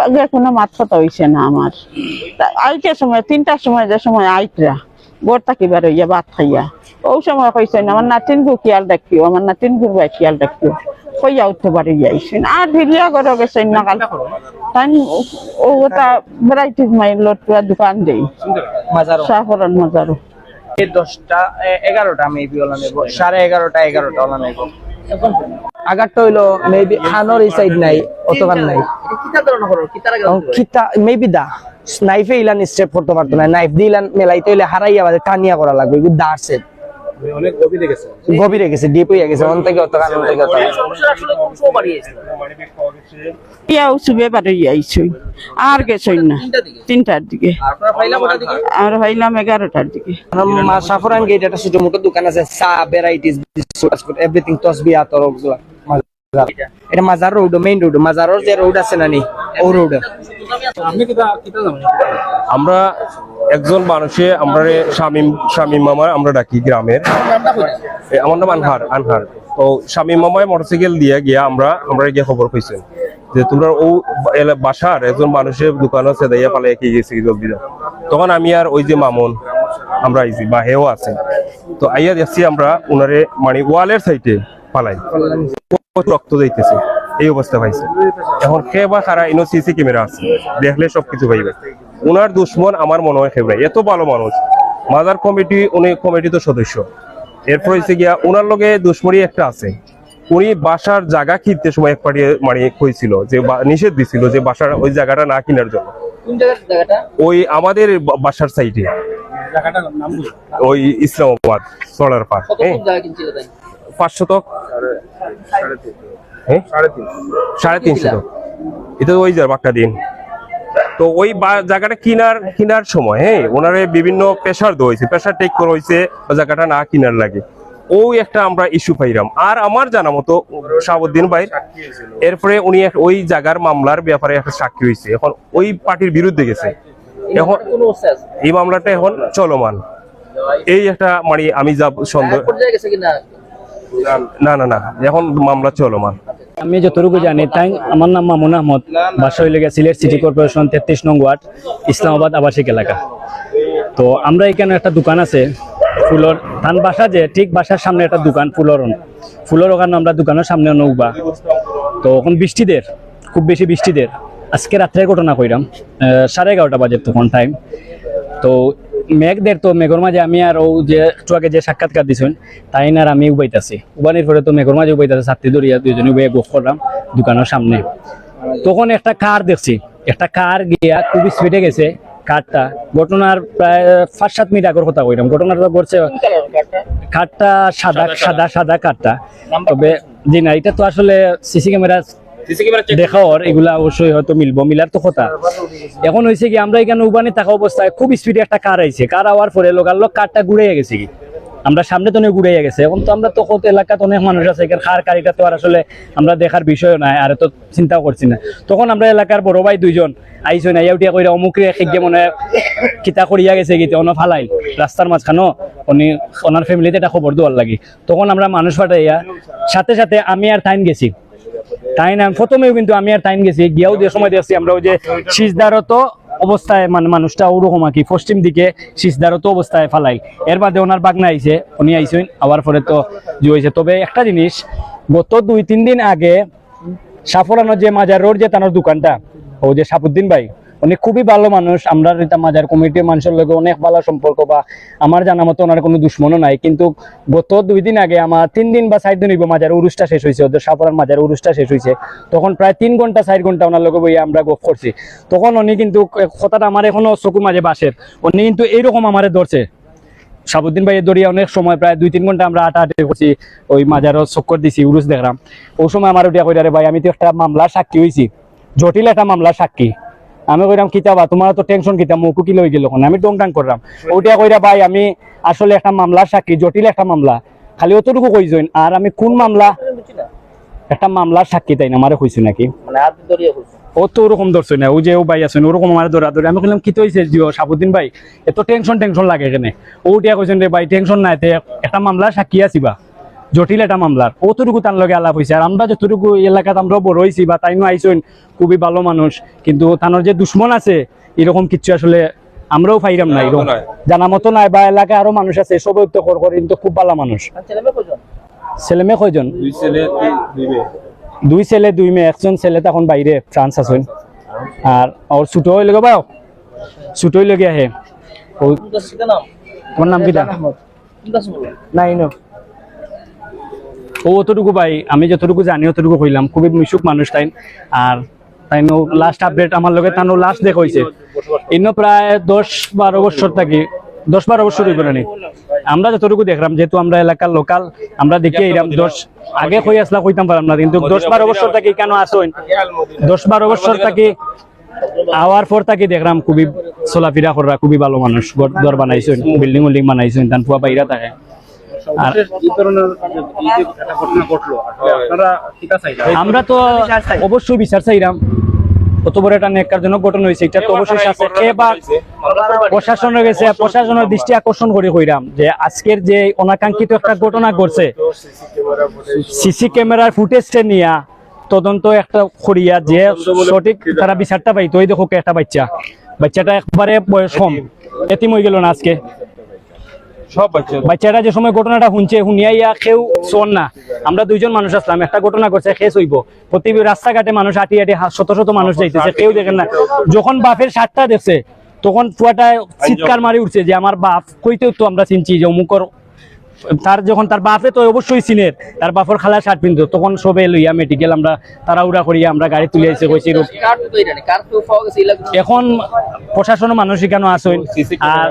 আগে কোনো মাত কথা হইছে না আমার। আইতে সময় 3টার সময় যে সময় আইতরা গোর থাকিবার হইয়া ভাত খাইয়া ওই সময় কইছেন আমার নাতিন গু খেয়াল রাখিও, আমার নাতিন গুর ভাই খেয়াল রাখিও কইয়া উঠতে পারি যাইছেন। আর ফিরিয়া করে গেছেন না কাল তাই ওটা ভ্যারাইটিস মাইল দোকান দেই সাফরান মাজারও 10টা 11টা মেবি ওলা নেব 11:30 11টা ওলা নেব। আগারটা হইলো মেবি হানোর এই সাইড নাই অতগান নাই কিটা ধরন হলো কিটা মেবি দা নাইফে ইলান স্টেপ করতে পারতো না, নাইফ দিয়ে ইলান মেলাইতে হইলে হারাইয়া বাদে টানিয়া করা লাগবে। এগুলো দা আছে অনেক গভীরে গেছে ডিপ হয়ে গেছে অন থেকে অতগান অন থেকে অতগান আসলে কোন সময় বাড়িয়েছে ইয়া উসবে বাড়ি আইছই আর গেছই না 3টার দিকে আপনারা ফাইলা মোটা দিকে আর হইলাম 11টার দিকে। মা সাফরান গেট একটা ছোট মোটো দোকান আছে চা ভ্যারাইটিস এভরিথিং তসবিহ আতরগুলা এটা মাজার রোড মেইন রোড মাজারের যে রোড আছে না নি ও রোড। আমরা একজন মানুষে আমরা শামীম মামা আমরা ডাকি গ্রামের, আমার নাম আনহার। তো শামীম মামায় মোটরসাইকেল দিয়ে গিয়া আমরা গিয়ে খবর পাইছেন যে তোমরা ও বাসার একজন মানুষের দোকান আছে দাইয়া পালে একে গেছে জলদি যাও। তখন আমি আর ওই যে মামুন আমরা আইছি বা হেও আছে, তো আইয়া দেখছি আমরা উনারে মানে ওয়ালের সাইডে পালাই রক্ত যাইতেছে এই অবস্থা পাইছে। এখন সে বা খারা ইনো সিসি ক্যামেরা আছে দেখলে সবকিছু পাইবে। উনার দুশ্মন আমার মনে হয় খেবরাই, এত ভালো মানুষ মাজার কমিটি, উনি কমিটি তো সদস্য। এরপর হয়েছে গিয়া উনার লগে দুশ্মনী একটা আছে, উনি বাসার জায়গা কিনতে সময় এক পার্টি মানে কইছিল যে নিষেধ দিছিল যে বাসার ওই জায়গাটা না কেনার জন্য। ওই আমাদের বাসার সাইডে ওই ইসলামাবাদ সরার পার 500 350 এটা ওই যার বাক্কা দিন। তো ওই জায়গাটা কিনার সময় ওনারে বিভিন্ন প্রেশার দেওয়া প্রেশার টেক করা হয়েছে ওই জায়গাটা না কিনার লাগে। ওই একটা আমরা ইস্যু পাইলাম। আর আমার জানা মতো শাহাবুদ্দিন ভাই এরপরে উনি ওই জায়গার মামলার ব্যাপারে একটা সাক্ষী হয়েছে, এখন ওই পার্টির বিরুদ্ধে গেছে। এখন এই মামলাটা এখন চলমান। এই একটা মানে আমি যা সন্দেহ না এখন মামলা চলমান। আমি যতটুকু জানি তাই আমার নাম মামুন আহমদ, বাসা হইলে সিলেট সিটি কর্পোরেশন 33 নং ওয়ার্ড ইসলামাবাদ আবাসিক এলাকা। তো আমরা এখানে একটা দোকান আছে ফুলর ধান বাসা যে ঠিক বাসার সামনে একটা দোকান ফুলর ওখানে আমরা দোকানের সামনে নৌবা। তো এখন বৃষ্টিদের খুব বেশি বৃষ্টিদের আজকে রাত্রে ঘটনা কইরাম 11:30 বাজে তখন টাইম। তো মেঘদের তো মেঘর মাঝে আমি আর ও যে একটু আগে যে সাক্ষাৎকার দিছেন তাই না আমি উবাইতাছি, উবানির পরে তো মেঘর মাঝে উবাইতাছে ছাত্রী ধরিয়া দুইজনে উবাই গোফ করলাম দোকানের সামনে। তখন একটা কার দেখছি, একটা কার গিয়া খুব স্পিডে গেছে কারটা। ঘটনার প্রায় 5-7 মিনিট আগের কথা কইলাম। ঘটনাটা ঘটছে কারটা সাদা কারটা। তবে জি না এটা তো আসলে সিসি ক্যামেরা দেখাওয়ার এগুলা অবশ্যই হয়তো মিলার তো কথা। এখন হয়েছে কি আমরা এখানে উবানে থাকা অবস্থায় খুব স্পিডে একটা কার আইছে, কার আওয়ার পরে লোকাল কারটা ঘুরে গেছে কি আমরা সামনে তো ঘুরে গেছে। এখন তো আমরা তো এলাকাতে অনেক মানুষ আছে এখানে কারিটা তো আর আসলে আমরা দেখার বিষয় নাই আর তো চিন্তাও করছি না। তখন আমরা এলাকার বড় ভাই 2জন আইসো না ইউটিয়া কইরা অমুকরে খেগে মনে কিতা করিয়া গেছে গীতে অন ফালাই রাস্তার মাঝখানো উনি ওনার ফ্যামিলিতে একটা খবর দেওয়ার লাগি। তখন আমরা মানুষ পাঠাইয়া সাথে সাথে আমি আর টাইম গেছি প্রথমেও কিন্তু আমি আর টাইম গেছি গিয়াও যে সময় দেখছি আমরা ওই যে সিজদারত অবস্থায় মানে মানুষটা ওরকম আর কি পশ্চিম দিকে সিজদারত অবস্থায় ফালাই। এর বাদে ওনার বাগনা আইছে, উনি আইসেন আবার পরে তো যে হয়েছে। তবে একটা জিনিস গত 2-3 দিন আগে সাফরানোর যে মাজার রোড যে তার দোকানটা ও যে শাহাবুদ্দিন ভাই উনি খুবই ভালো মানুষ। আমরা মাজার কমিটির মানুষের লগে অনেক ভালো সম্পর্ক বা আমার জানা মতো ওনার কোনো দুশ্মনও নাই। কিন্তু গত 2 দিন আগে আমার 3 দিন বা 4 দিন হইব মাজার উরুসটা শেষ হয়েছে, ওদের সাফরান মাজার উরুসটা শেষ হয়েছে। তখন প্রায় 3 ঘন্টা 4 ঘন্টা ওনার লগে বইয়া আমরা গপ করছি। তখন উনি কিন্তু কথাটা আমার এখনো চকুর মাঝে বাসের, উনি কিন্তু এইরকম আমারে ধরছে শাহাবুদ্দিন ভাইয়ের দরিয়া অনেক সময় প্রায় 2-3 ঘন্টা আমরা আটাআটি করছি, ওই মাজারও চক্কর দিছি উরুস দেখলাম। ওই সময় আমার উঠিয়া কইরা রে ভাই আমি তো একটা মামলার সাক্ষী হয়েছি, জটিল একটা মামলার সাক্ষী। আমি কইরাম কিতাবা তোমার তো টেনশন কিতা মুখু কি লই গেল, আমি টংটাং করলাম। ওইটা কইরা ভাই আমি আসলে একটা মামলার সাক্ষী, জটিল একটা মামলা, খালি অতটুকু কইছেন। আর আমি কোন মামলা একটা মামলার সাক্ষী তাই না আমারে কইছি নাকি ও তো ওরকম ধরছে না, ও যে ও ভাই আছেন ওরকম আমার ধরে। আমি বললাম কি তো হয়েছে জিও শাহাবুদ্দিন ভাই এত টেনশন লাগে এখানে। ওইটা কইছেন রে ভাই টেনশন নাই, একটা মামলার সাক্ষী আছিবা জটিল একটা মামলার অতটুকু তার লগে আলাপ হয়েছে। আর আমরা যতটুকু এলাকাতে আমরা বড় হয়েছি বা তাইনও আইসেন খুবই ভালো মানুষ, কিন্তু তানোর যে দুশ্মন আছে এরকম কিচ্ছু আসলে আমরাও পাইরাম না, এরকম জানা মতো নাই। বা এলাকায় আরো মানুষ আছে সবাই তো কিন্তু খুব ভালো মানুষ। ছেলে মেয়ে কয়জন? 2 ছেলে 2 মেয়ে। একজন ছেলে তখন বাইরে ফ্রান্স আছেন, আর ওর ছোট হইলে বাও ছোট হইলে গিয়ে আহে। তোমার নাম কি? ও অতটুকু ভাই, আমি যতটুকু জানি অতটুকু কইলাম। খুবই মিশুক মানুষ তাই। আর তাই লাস্ট আপডেট আমার লগে তানো লাস্ট দেখ হয়েছে ইন্ন প্রায় 10-12 বছর থাকি, 10-12 বছর হইব না। আমরা যতটুকু দেখলাম, যেহেতু আমরা এলাকার লোকাল, আমরা দেখি এরকম 10 আগে কই আসলা কইতাম পারলাম না, কিন্তু 10-12 বছর থাকি কেন আসেন, 10-12 বছর থাকি আওয়ার পর থাকি দেখলাম খুবই চলাফেরা করা, খুবই ভালো মানুষ। ঘর বানাইছেন, বিল্ডিং উল্ডিং বানাইছেন, তান পুয়া বাইরা থাকে। আর আমরা তো অবশ্যই বিচার চাইলাম। কত বড় একটা নেককারজনক ঘটনা হয়েছে, এটা তো অবশ্যই শাস্তি খেয়ে বা প্রশাসনের গেছে, প্রশাসনের দৃষ্টি আকর্ষণ করে কইরাম যে আজকের যে অনাকাঙ্ক্ষিত একটা ঘটনা ঘটছে, সিসি ক্যামেরার ফুটেজটা নিয়া তদন্ত একটা করিয়া যে সঠিক তারা বিচারটা পাইতো। ওই দেখো একটা বাচ্চাটা একবারে বয়স কম, এতিম হয়ে গেল না আজকে। বাচ্চাটা যে সময় ঘটনাটা শুনছে, শুনিয়া কেউ শোন না। আমরা 2জন মানুষ আসলাম, একটা ঘটনা করছে খেস হইব। প্রতি রাস্তাঘাটে মানুষ হাঁটি শত শত মানুষ যাইতেছে, কেউ দেখেন না। যখন বাপের শার্টটা দেখছে তখন পুয়াটা চিৎকার মারি উঠছে যে আমার বাপ কইতেও তো আমরা চিনছি যে অমুকর। তার যখন তার বাপে তো অবশ্যই চিনের, তার বাপর খালা শার্ট পিনতো, তখন সবে লইয়া মেডিকেল আমরা তাড়াহুড়া করিয়া আমরা গাড়ি তুলে এসে কইছি। এখন প্রশাসনের মানুষ কেন আসেন। আর